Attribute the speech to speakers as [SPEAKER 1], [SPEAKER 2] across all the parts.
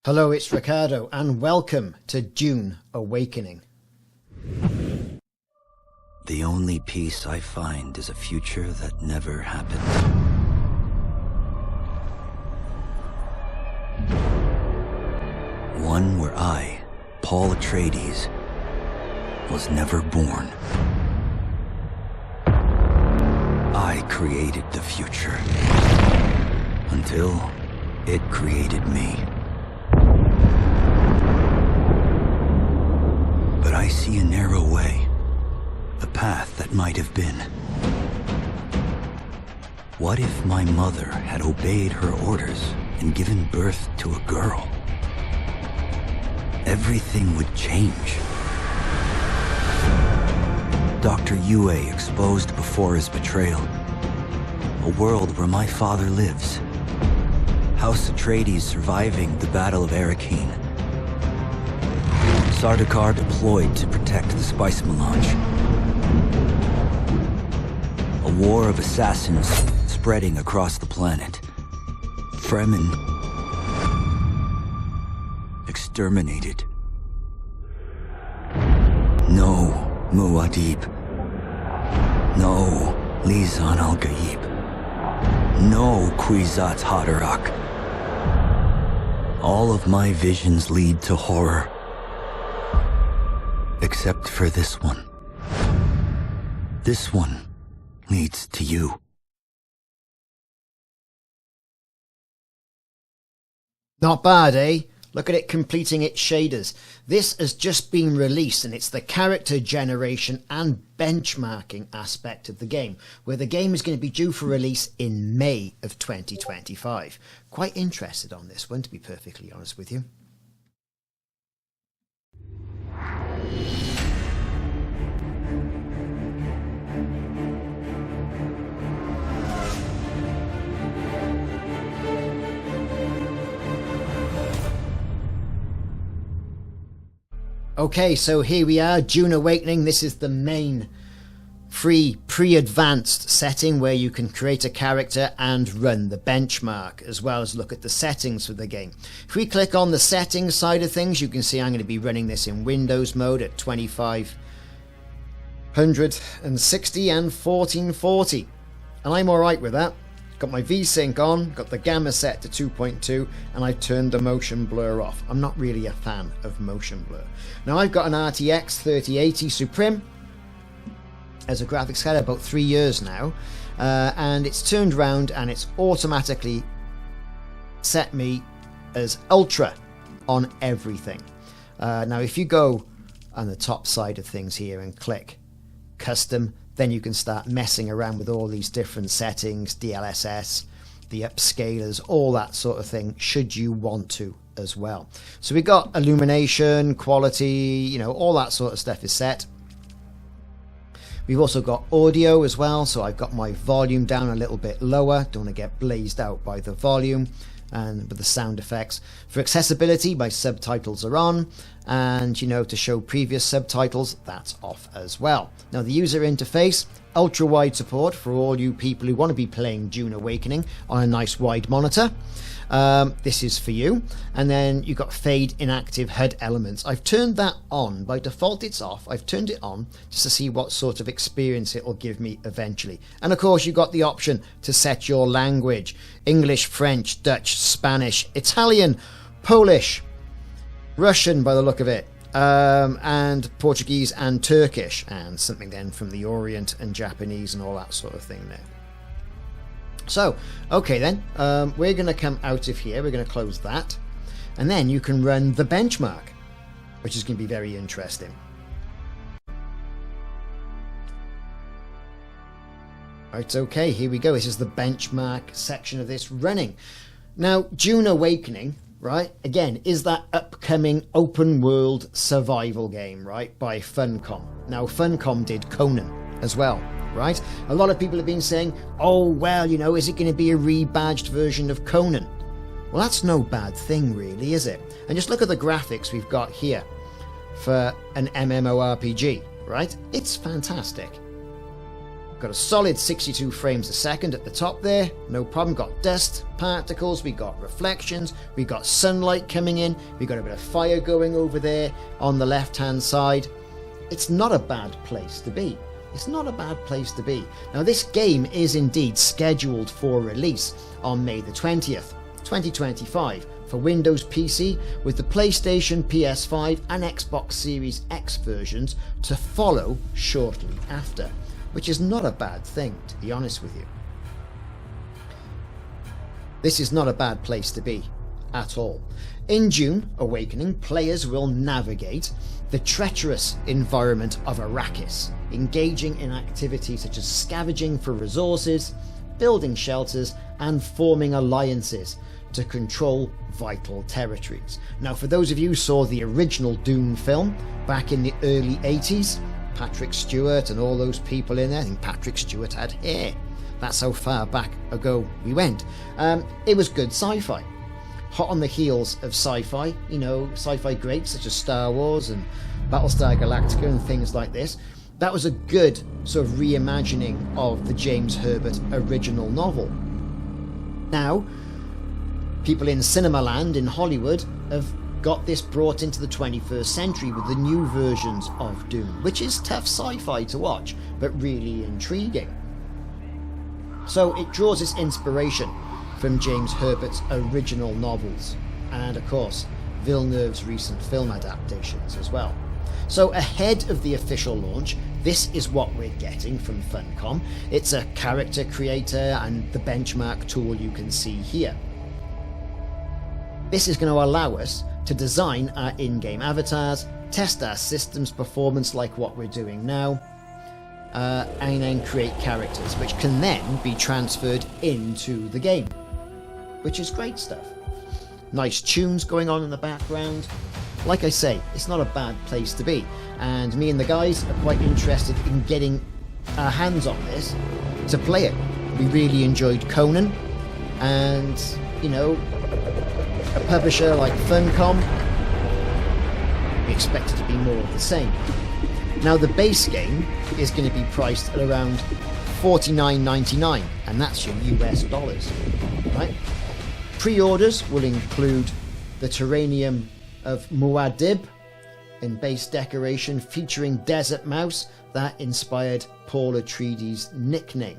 [SPEAKER 1] Hello, it's Ricardo, and welcome to Dune Awakening.
[SPEAKER 2] The only peace I find is a future that never happened. One where I, Paul Atreides, was never born. I created the future until it created me. But I see a narrow way, a path that might have been. What if my mother had obeyed her orders and given birth to a girl? Everything would change. Dr. Yue exposed before his betrayal. A world where my father lives. House Atreides surviving the Battle of Arrakis. Sardaukar deployed to protect the spice melange. A war of assassins spreading across the planet. Fremen exterminated. No Muad'Dib. No Lisan al-Gaib. No Kwisatz Haderach. All of my visions lead to horror. Except for this one. This one leads to you.
[SPEAKER 1] Not bad, eh? Look at it completing its shaders. This has just been released, and it's the character generation and benchmarking aspect of the game, where the game is going to be due for release in May of 2025. Quite interested on this one, to be perfectly honest with you. Okay, so here we are, Dune Awakening. This is the main free pre-advanced setting where you can create a character and run the benchmark, as well as look at the settings for the game. If we click on the settings side of things, you can see I'm going to be running this in Windows mode at 2560 and 1440. And I'm alright with that. Got my VSync on, got the gamma set to 2.2, and I've turned the motion blur off. I'm not really a fan of motion blur. Now I've got an RTX 3080 Supreme as a graphics card about 3 years now, and it's turned around and it's automatically set me as ultra on everything. Now if you go on the top side of things here and click custom, then you can start messing around with all these different settings, DLSS, the upscalers, all that sort of thing, should you want to as well. So we got illumination, quality, you know, all that sort of stuff is set. We've also got audio as well, so I've got my volume down a little bit lower, don't want to get blazed out by the volume, and with the sound effects. For accessibility, my subtitles are on, and you know, to show previous subtitles, that's off as well. Now the user interface, ultra wide support for all you people who want to be playing Dune Awakening on a nice wide monitor. This is for you. And then you've got fade inactive HUD elements. I've turned that on. By default it's off. I've turned it on just to see what sort of experience it will give me eventually. And of course you've got the option to set your language: English, French, Dutch, Spanish, Italian, Polish, Russian by the look of it, and Portuguese and Turkish, and something then from the Orient and Japanese and all that sort of thing there. So, okay then, we're going to come out of here, we're going to close that, and then you can run the benchmark, which is going to be very interesting. Right, okay, here we go. This is the benchmark section of this running. Now, Dune Awakening, right, again, is that upcoming open world survival game, right, by Funcom. Now, Funcom did Conan as well. Right? A lot of people have been saying, oh, well, you know, is it going to be a rebadged version of Conan? Well, that's no bad thing, really, is it? And just look at the graphics we've got here for an MMORPG, right? It's fantastic. Got a solid 62 frames a second at the top there, no problem. Got dust particles, we got reflections, we got sunlight coming in, we got a bit of fire going over there on the left hand side. It's not a bad place to be. It's not a bad place to be. Now this game is indeed scheduled for release on May the 20th, 2025 for Windows PC, with the PlayStation, PS5 and Xbox Series X versions to follow shortly after, which is not a bad thing, to be honest with you. This is not a bad place to be at all. In Dune Awakening, players will navigate the treacherous environment of Arrakis, engaging in activities such as scavenging for resources, building shelters and forming alliances to control vital territories. Now, for those of you who saw the original Dune film back in the early 80s, Patrick Stewart and all those people in there, I think Patrick Stewart had hair. That's how far back ago we went. It was good sci-fi. Hot on the heels of sci-fi, you know, sci-fi greats such as Star Wars and Battlestar Galactica and things like this. That was a good sort of reimagining of the James Herbert original novel. Now, people in cinema land in Hollywood have got this brought into the 21st century with the new versions of Dune, which is tough sci-fi to watch, but really intriguing. So it draws its inspiration from James Herbert's original novels, and of course Villeneuve's recent film adaptations as well. So ahead of the official launch, this is what we're getting from Funcom. It's a character creator and the benchmark tool you can see here. This is going to allow us to design our in-game avatars, test our system's performance like what we're doing now, and then create characters which can then be transferred into the game, which is great stuff. Nice tunes going on in the background. Like I say, it's not a bad place to be, and me and the guys are quite interested in getting our hands on this to play it. We really enjoyed Conan, and you know, a publisher like Funcom, we expect it to be more of the same. Now the base game is going to be priced at around $49.99, and that's your US dollars, right? Pre-orders will include the Terranium of Muad'Dib in base decoration featuring Desert Mouse that inspired Paul Atreides' nickname.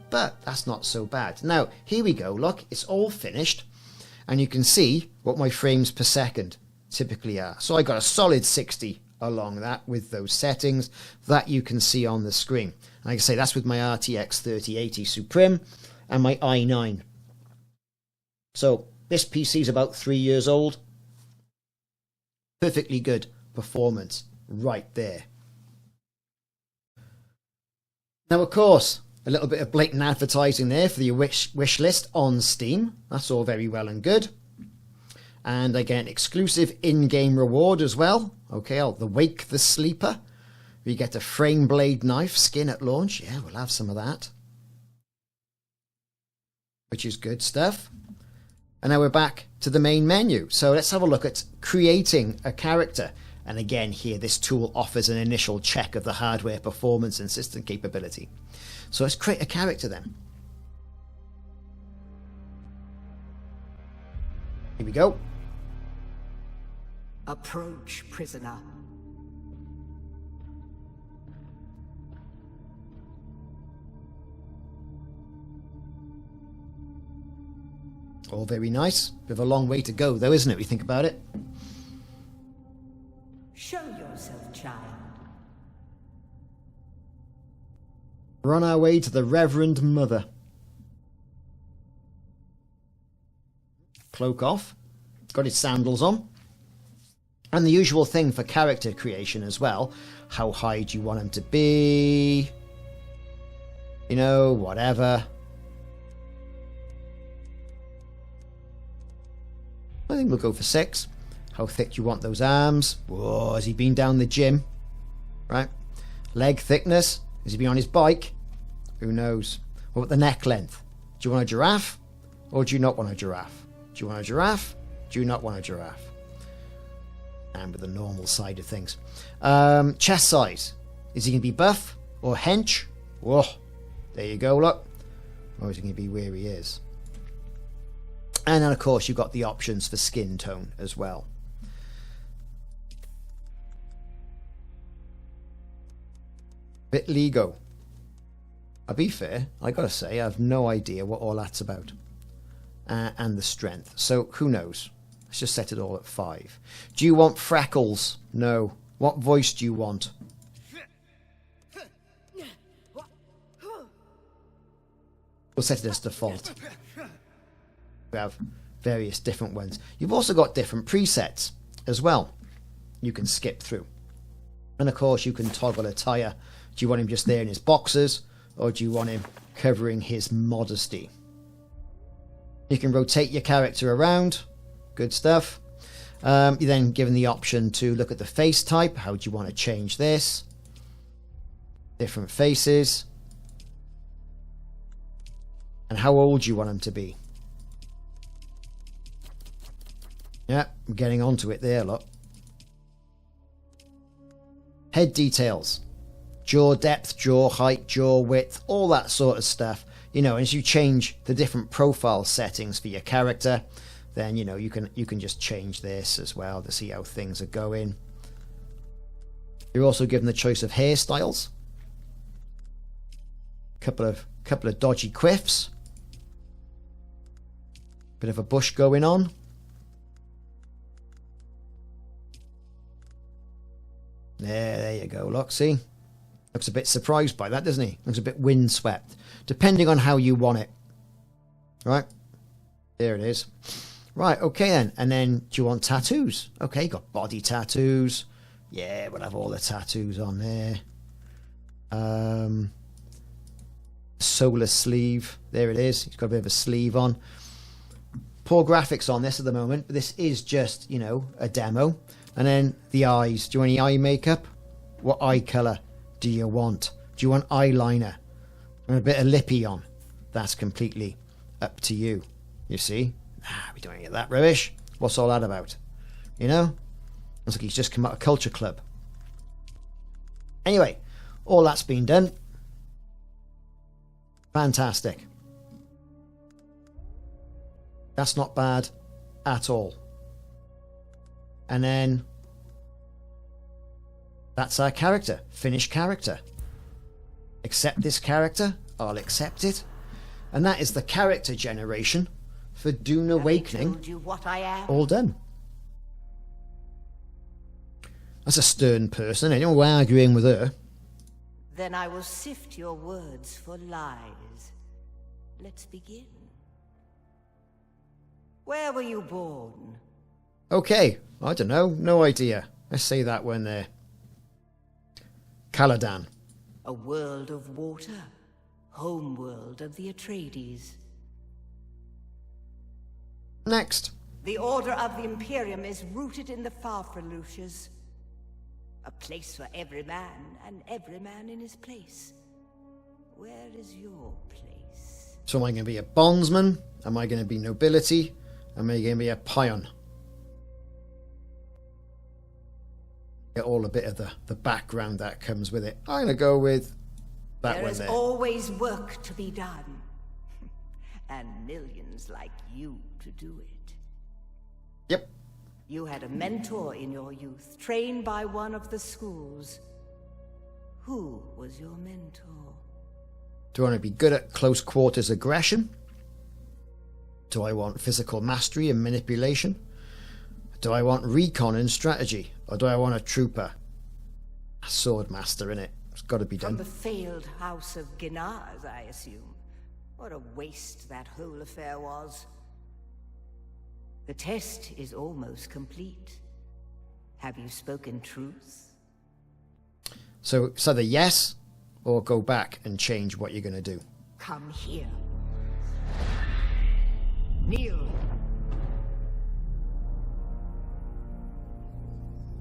[SPEAKER 1] But that's not so bad. Now, here we go, look, it's all finished, and you can see what my frames per second typically are. So I got a solid 60 along that with those settings that you can see on the screen. Like I say, that's with my RTX 3080 Supreme and my i9. So this PC is about 3 years old. Perfectly good performance right there. Now, of course, a little bit of blatant advertising there for your wish list on Steam. That's all very well and good. And again, exclusive in-game reward as well. Okay, the Wake the Sleeper. We get a Frameblade knife skin at launch. Yeah, we'll have some of that, which is good stuff. And now we're back to the main menu. So let's have a look at creating a character. And again, here, this tool offers an initial check of the hardware performance and system capability. So let's create a character then. Here we go.
[SPEAKER 3] Approach, prisoner.
[SPEAKER 1] All very nice. Bit of a long way to go though, isn't it, when you think about it?
[SPEAKER 3] Show yourself, child.
[SPEAKER 1] We're on our way to the Reverend Mother. Cloak off. Got his sandals on. And the usual thing for character creation as well. How high do you want him to be? You know, whatever. I think we'll go for 6. How thick do you want those arms? Whoa, has he been down the gym? Right. Leg thickness. Has he been on his bike? Who knows? What about the neck length? Do you want a giraffe? Or do you not want a giraffe? Do you want a giraffe? Do you not want a giraffe? And with the normal side of things. Chest size. Is he going to be buff or hench? Whoa. There you go, look. Always going to be where he is. And then, of course, you've got the options for skin tone as well. Vitiligo. I'll be fair, I gotta say, I have no idea what all that's about. And the strength. So, who knows? Let's just set it all at 5. Do you want freckles? No. What voice do you want? We'll set it as default. We have various different ones. You've also got different presets as well. You can skip through. And of course you can toggle attire. Do you want him just there in his boxers, or do you want him covering his modesty? You can rotate your character around. Good stuff. You're then given the option to look at the face type. How do you want to change this? Different faces. And how old do you want them to be? Yeah, I'm getting onto it there, look. Head details. Jaw depth, jaw height, jaw width, all that sort of stuff. You know, as you change the different profile settings for your character, then, you know, you can just change this as well to see how things are going. You're also given the choice of hairstyles. Couple of dodgy quiffs. Bit of a bush going on. There you go. Look, see? Looks a bit surprised by that, doesn't he? Looks a bit windswept. Depending on how you want it. Right? There it is. Right, okay then. And then, do you want tattoos? Okay, got body tattoos. Yeah, we'll have all the tattoos on there. Solar sleeve. There it is. He's got a bit of a sleeve on. Poor graphics on this at the moment, but this is just, you know, a demo. And then the eyes. Do you want any eye makeup? What eye colour do you want? Do you want eyeliner? And a bit of lippy on? That's completely up to you. You see? We don't get that rubbish. What's all that about? You know? Looks like he's just come out of Culture Club. Anyway, all that's been done. Fantastic. That's not bad at all. And then that's our character. Finished character. Accept this character. I'll accept it. And that is the character generation for Dune Awakening.
[SPEAKER 3] Told you what I am.
[SPEAKER 1] All done. That's a stern person. I don't know why I'm arguing with her.
[SPEAKER 3] Then I will sift your words for lies. Let's begin. Where were you born?
[SPEAKER 1] Okay, I don't know. No idea. Let's say that one there. Caladan.
[SPEAKER 3] A world of water. Homeworld of the Atreides.
[SPEAKER 1] Next.
[SPEAKER 3] The Order of the Imperium is rooted in the Farfreluches. A place for every man, and every man in his place. Where is your place?
[SPEAKER 1] So am I going to be a bondsman? Am I going to be nobility? Am I going to be a peon? Get all a bit of the background that comes with it. I'm going to go with that one there.
[SPEAKER 3] There is always work to be done. And millions like you to do it.
[SPEAKER 1] Yep.
[SPEAKER 3] You had a mentor in your youth, trained by one of the schools. Who was your mentor?
[SPEAKER 1] Do I want to be good at close quarters aggression? Do I want physical mastery and manipulation? Do I want recon and strategy? Or do I want a trooper? A sword master, innit? It's got to be done.
[SPEAKER 3] From the failed house of Ginaz, I assume. What a waste that whole affair was. The test is almost complete. Have you spoken truth?
[SPEAKER 1] So it's either yes, or go back and change what you're going to do.
[SPEAKER 3] Come here. Kneel.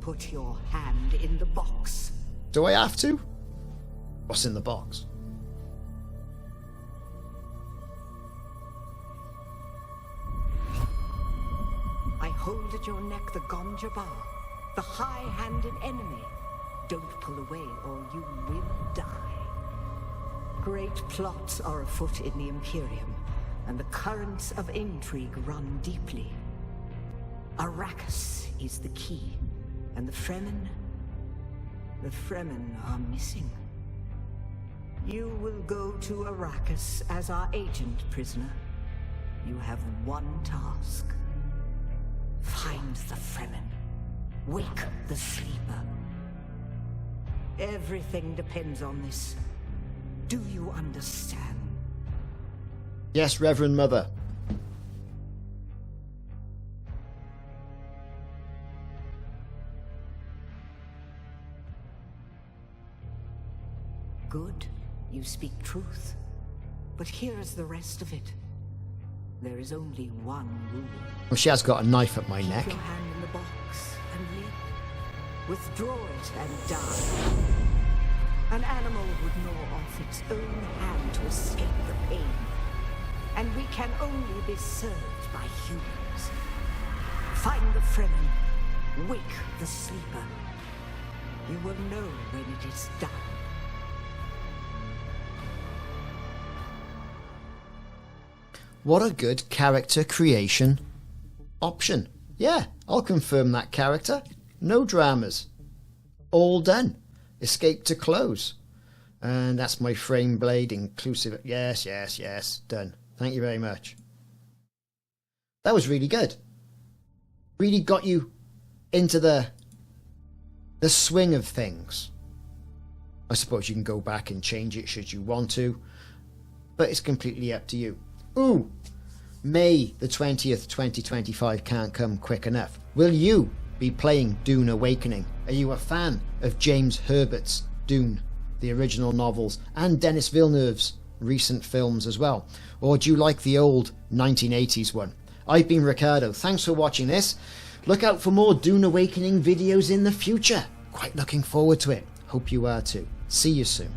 [SPEAKER 3] Put your hand in the box.
[SPEAKER 1] Do I have to? What's in the box?
[SPEAKER 3] I hold at your neck the Gonjabar, the high-handed enemy. Don't pull away or you will die. Great plots are afoot in the Imperium, and the currents of intrigue run deeply. Arrakis is the key, and the Fremen are missing. You will go to Arrakis as our agent, prisoner. You have one task. Find the Fremen. Wake the sleeper. Everything depends on this. Do you understand?
[SPEAKER 1] Yes, Reverend Mother.
[SPEAKER 3] Good. You speak truth. But here is the rest of it. There is only one rule.
[SPEAKER 1] Well, she has got a knife at my neck.
[SPEAKER 3] Keep your hand in the box and live. Withdraw it and die. An animal would gnaw off its own hand to escape the pain. And we can only be served by humans. Find the Fremen. Wake the sleeper. You will know when it is done.
[SPEAKER 1] What a good character creation option. Yeah, I'll confirm that character. No dramas. All done. Escape to close. And that's my Frameblade inclusive. Yes, yes, yes. Done. Thank you very much. That was really good. Really got you into the swing of things. I suppose you can go back and change it should you want to, but it's completely up to you. Ooh, May the 20th, 2025 can't come quick enough. Will you be playing Dune Awakening? Are you a fan of James Herbert's Dune, the original novels, and Denis Villeneuve's recent films as well? Or do you like the old 1980s one? I've been Ricardo. Thanks for watching this. Look out for more Dune Awakening videos in the future. Quite looking forward to it. Hope you are too. See you soon.